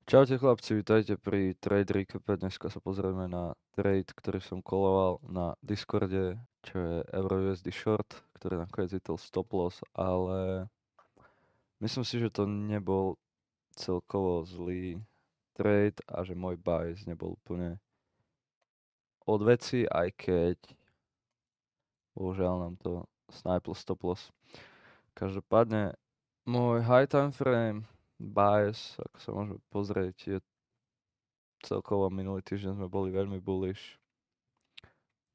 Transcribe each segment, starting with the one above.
Čaute chlapci, vítajte pri trade recape. Dneska sa pozrieme na trade, ktorý som koloval na Discorde, čo je EURUSD short, ktorý nakoniec vytol stop loss, ale myslím si, že to nebol celkovo zlý trade a že môj bias nebol úplne od veci, aj keď bohužiaľ nám to sniplo stop loss. Každopádne môj high time frame bias, ako sa môžeme pozrieť, je celkovo minulý týždeň sme boli veľmi bullish.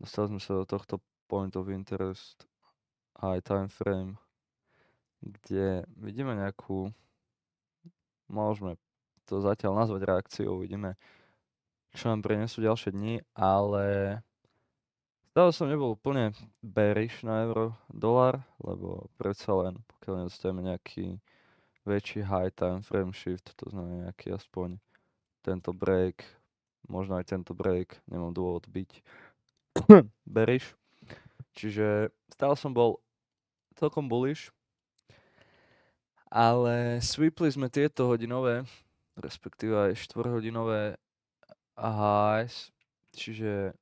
Dostali sme sa do tohto point of interest high time frame, kde vidíme nejakú, môžeme to zatiaľ nazvať reakciou, uvidíme, čo nám prinesú ďalšie dni, ale stále som nebol úplne bearish na euro dolar, lebo predsa len, pokiaľ nedostaneme nejaký väčší high time frame shift, to znamená nejaký aspoň tento break, možno aj tento break, nemám dôvod byť bearish. Čiže stále som bol celkom bullish, ale sweepli sme tieto hodinové, respektíve aj 4-hodinové highs, čiže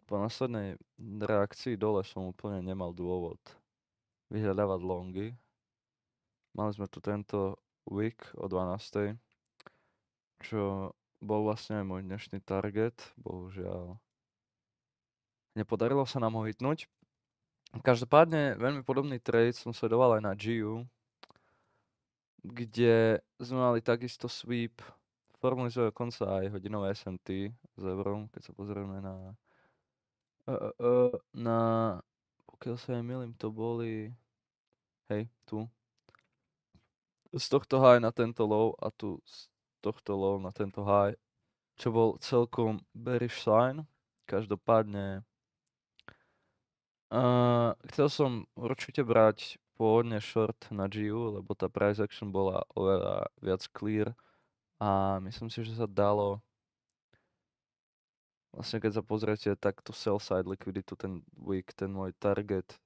po následnej reakcii dole som úplne nemal dôvod vyhľadávať longy. Mali sme tu tento wick o 12, čo bol vlastne aj môj dnešný target, bohužiaľ nepodarilo sa nám ho hitnúť. Každopádne veľmi podobný trade som sledoval aj na GU, kde sme mali takisto sweep, formalizuje dokonca aj hodinové SMT s eurom, keď sa pozrieme na, pokiaľ sa nemýlim, to boli, hej, tu, z tohto high na tento low a tu z tohto low na tento high, čo bol celkom bearish sign. Každopádne chcel som určite brať pôvodne short na GU, lebo tá price action bola oveľa viac clear a myslím si, že sa dalo, vlastne keď sa pozriete takto sell side liquiditu, ten week, ten môj target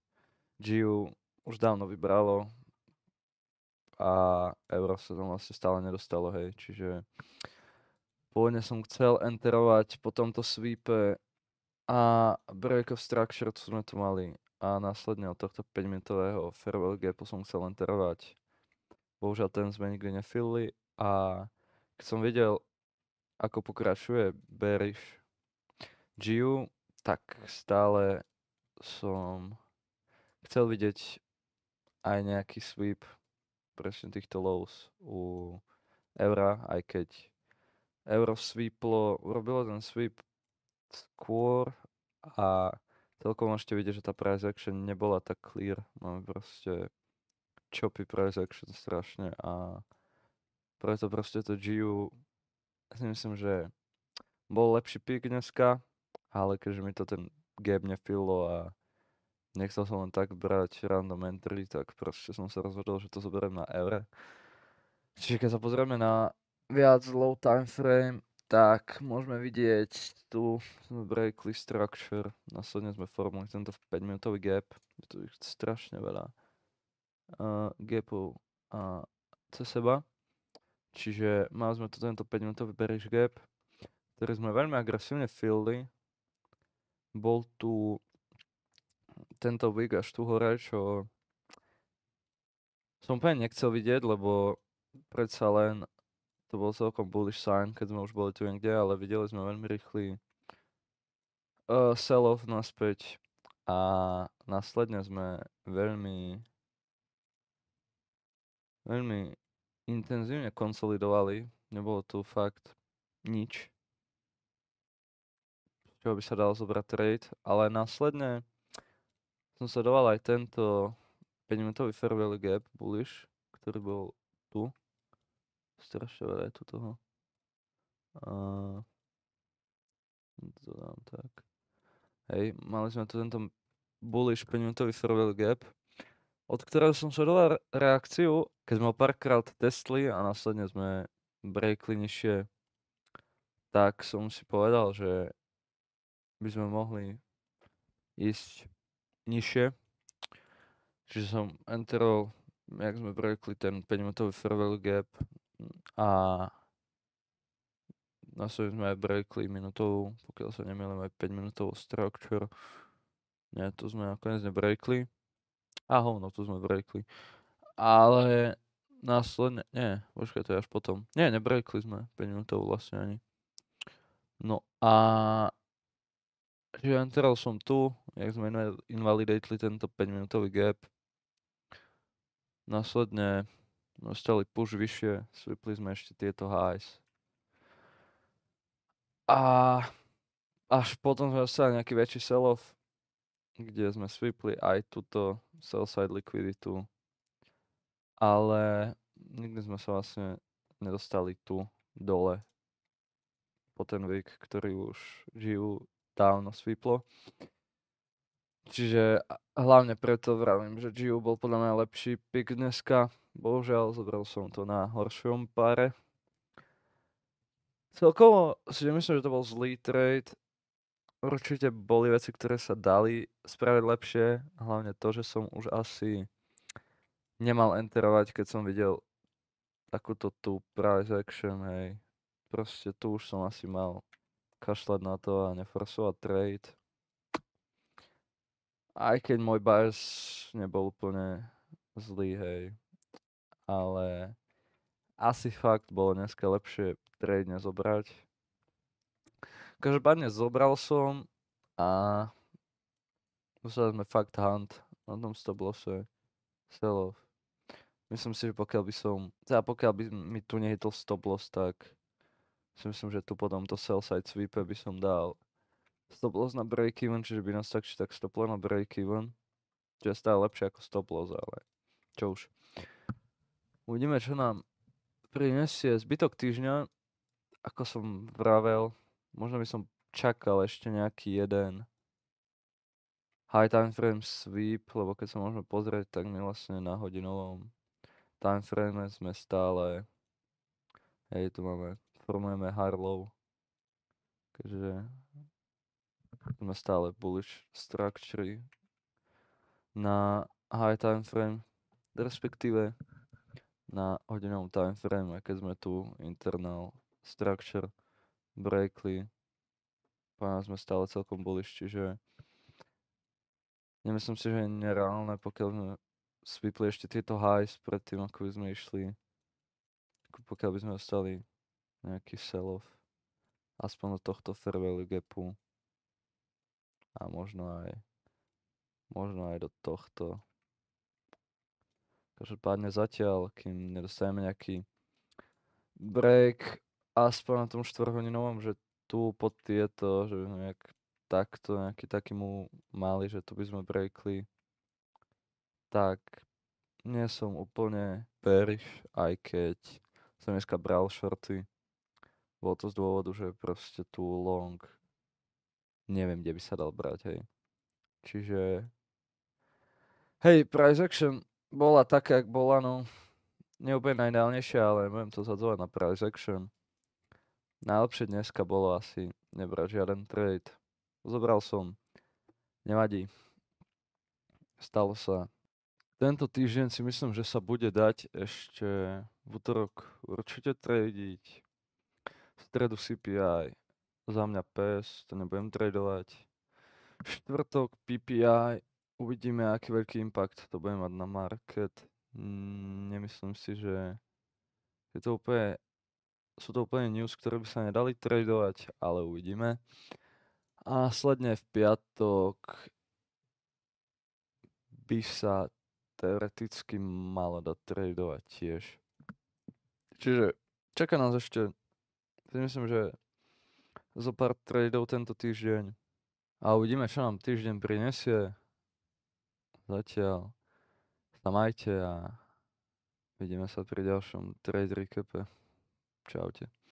GU už dávno vybralo a euro sa tam vlastne stále nedostalo, hej, čiže pôvodne som chcel enterovať po tomto sweepe a break of structure, tu sme tu mali, a následne od tohto 5-minútového farewell gapu som chcel enterovať. Bohužiaľ ten sme nikdy nefilli a keď som videl, ako pokračuje bearish GU, tak stále som chcel vidieť aj nejaký sweep presne týchto lows u eura, aj keď euro urobilo ten sweep skôr a celkom môžete vidieť, že tá price action nebola tak clear. Máme proste choppy price action strašne a preto proste to GU si myslím, že bol lepší pick dneska, ale keďže mi to ten gap nefillo a nechcel som len tak brať random entry, tak proste som sa rozhodol, že to zoberiem na eure. Čiže keď sa pozrieme na viac low time frame, tak môžeme vidieť, tu sme breakli structure, následne sme formuli tento 5-minútový gap, je tu ich strašne veľa gapov cez seba. Čiže mali sme tu tento 5-minútový bearish gap, ktorý sme veľmi agresívne filli. Bol tu tento wick až tu hore, čo som úplne nechcel vidieť, lebo predsa len to bol celkom bullish sign, keď sme už boli tu niekde, ale videli sme veľmi rýchly sell-off naspäť a následne sme veľmi intenzívne konsolidovali. Nebolo tu fakt nič, čo by sa dalo zobrať trade, ale následne som sledoval aj tento 5-minútový fair value gap bullish, ktorý bol tu. Strašne veľa je tu toho. To dám tak. Hej, mali sme tu tento bullish 5-minútový fair value gap, od ktorého som sledoval reakciu, keď sme ho párkrát testli a následne sme breakli nižšie, tak som si povedal, že by sme mohli ísť nižšie. Čiže som enterol, jak sme breakli ten 5-minútový fair value gap a Následne sme aj breakli minutovú, pokiaľ sa nemýlim aj 5 minútovú structure. Nie, tu sme nakoniec nebreakli. A hovno, tu sme breakli. Ale následne, nie, počkaj, to je až potom. Nie, nebreakli sme 5 minútovú vlastne ani. No a čiže enteral som tu, jak sme invalidateli tento 5 minútový gap. Následne sme stali push vyššie, swipli sme ešte tieto highs. A až potom sme dostali nejaký väčší sell-off, kde sme swipli aj túto sell side likviditu. Ale nikdy sme sa vlastne nedostali tu dole po ten week, ktorý už GU dávno swiplo. Čiže hlavne preto vravím, že GU bol podľa mňa lepší pick dneska. Bohužiaľ, zobral som to na horšom páre. Celkovo si myslím, že to bol zlý trade. Určite boli veci, ktoré sa dali spraviť lepšie. Hlavne to, že som už asi nemal enterovať, keď som videl takúto tú price action, hej. Proste tu už som asi mal kašľať na to a neforsovať trade. Aj keď môj bias nebol úplne zlý, hej. Ale asi fakt bolo dneska lepšie trade nezobrať. Každopádne zobral som a dostali sme fakt hunt na tom stop losse sell-off. Myslím si, že pokiaľ by mi tu nehytol stop loss, tak si myslím, že tu potom to sell side sweepe by som dal stop loss na break even, čiže by nás tak či tak stoplo na break even. Čo je stále lepšie ako stop loss, ale čo už. Uvidíme, čo nám prinesie zbytok týždňa. Ako som vravel, možno by som čakal ešte nejaký jeden high time frame sweep, lebo keď sa môžeme pozrieť, tak my vlastne na hodinovom time frame sme stále, hej, tu formujeme high low, takže sme stále bullish structure na high time frame, respektíve na hodinovom time frame, keď sme tu internal structure breakli, pána sme stále celkom bullish, čiže nemyslím si, že je nereálne, pokiaľ sme sweepli ešte tieto highs predtým, ako by sme išli, pokiaľ by sme dostali nejaký sell-off, aspoň do tohto fair value gapu a možno aj do tohto. Každopádne zatiaľ, kým nedostaneme nejaký break, aspoň na tom 4-hodinovom, že tu pod tieto, že by sme nejak takto nejaký taký mu mali, že tu by sme breakli, tak nie som úplne bearish, aj keď som dneska bral shorty. Bolo to z dôvodu, že proste tu long neviem, kde by sa dal brať, hej. Čiže hej, price action bola taká, jak bola, no. Neúplne najideálnejšia, ale budem to zadzovať na price action. Najlepšie dneska bolo asi nebrať žiaden trade. Zobral som, nevadí. Stalo sa. Tento týždeň si myslím, že sa bude dať ešte v utorok určite tradiť. V stredu CPI, za mňa PES, to nebudem tradovať. Štvrtok PPI, uvidíme, aký veľký impact to bude mať na market. Nemyslím si, že sú to úplne news, ktoré by sa nedali tradovať, ale uvidíme. A následne v piatok by sa teoreticky malo dať tradovať tiež. Čiže čaká nás ešte, myslím, že zo pár tradeov tento týždeň. A uvidíme, čo nám týždeň prinesie. Zatiaľ sa majte a vidíme sa pri ďalšom trade recape. Čaute.